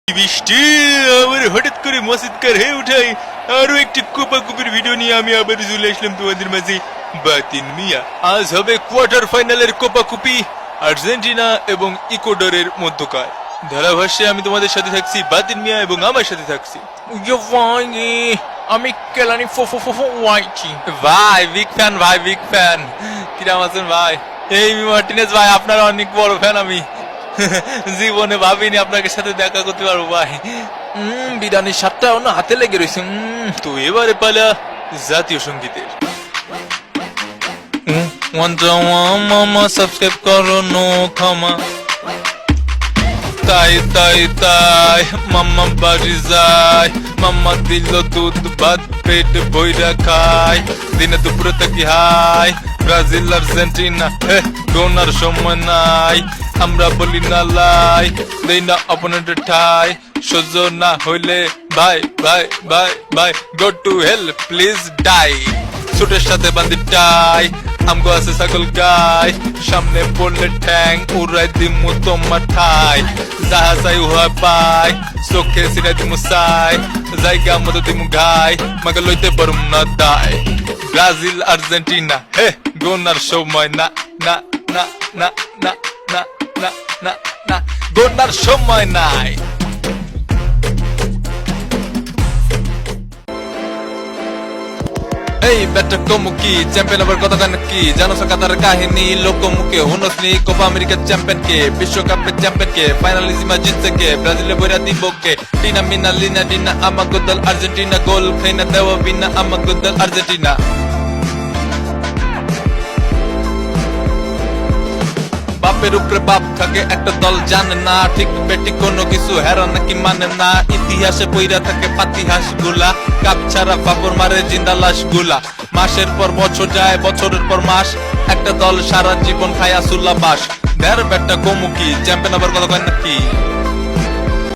বৃষ্টি আবার হঠাৎ করে মসজিদকার হয়ে উঠাই আরো একটি কোপাকুপির ভিডিও নিয়ে আমি আবার চলে আসলাম তোমাদের মাঝে। বাতিন মিয়া, আজ হবে কোয়ার্টার ফাইনালের কোপাকুপি আর্জেন্টিনা এবং ইকুয়েডরের মধ্যকার। ধারাভাষ্যে আমি তোমাদের সাথে থাকছি বাতিন মিয়া এবং আমার সাথে থাকছি আমি কেলানি ওয়াইটি ভাই বিগ ফ্যান, ভাই বিগ ফ্যান। কিরাম আছেন ভাই? এই মার্টিনেজ ভাই, আপনার অনেক বড় ফ্যান আমি। জীবনে ভাবিনি আপনাকে সাথে দেখা করতে পারবো ভাই। বিরিয়ানির স্বাদটা অন্য হাতে লেগে রয়েছে। তো এবারে পালা জাতীয় সঙ্গীতের। মামা সাবস্ক্রাইব করো নো ক্ষমা। তাই তাই তাই মাম্মা বাড়ি যায়, মাম্মা দিল দুধ ভাত পেট বইরা খায়, দিনে দুপুরে থাকি হাই ব্রাজিল আর্জেন্টিনা গোনার সময় নাই, আমরা বলি না লাই, দেই না অপোনেন্টের ঠাই, সহ্য না হইলে ভাই ভাই ভাই ভাই go to hell please die. সুটের সাথে বান্ধি টাই, আমগো আছে সকল গাই, সামনে পড়লে ঠ্যাং উড়াই দিমু তোমার ঠাই, যাহা চাই উহা পাই, চোখে সিরাই দিমু চাই, জায়গা মতো দিমু ঘাই, মাকে লইতে পারুম না দায়। ব্রাজিল আর্জেন্টিনা গোনার সময় না না না না না না না না না গোনার সময় নাই। এই ব্যাটটা কমুকি চ্যাম্পিয়ন হবার কথা কি জানো? কাতার কাহিনী লোকমুখে হুনসনি কোপা আমেরিকার চ্যাম্পিয়ন কে, বিশ্বকাপের চ্যাম্পিয়ন কে, ফাইনালিজিমা জিতছে কে, ব্রাজিলে বইরা দিব কে, টিনা মিনা লিনা ডিনা আমাগো দল আর্জেন্টিনা, গোল খাইনা দেওয়া বিনা আমাগো দল আর্জেন্টিনা। বাপের উপরে বাপ থাকে একটা দল জানে না, ঠিক বেটি কোনো কিছু হেরা নাকি মানে না, ইতিহাসে বইরা থাকে পাতিহাস গুলা, কাপ ছাড়া বাপর মারে জিন্দা লাশ গুলা, মাসের পর বছর যায় বছরের পর মাস, একটা দল সারা জীবন খায়া সুল্লা বাস। দের বেটা কমুকি চ্যাম্পিয়ন হবার কথা কয় নাকি?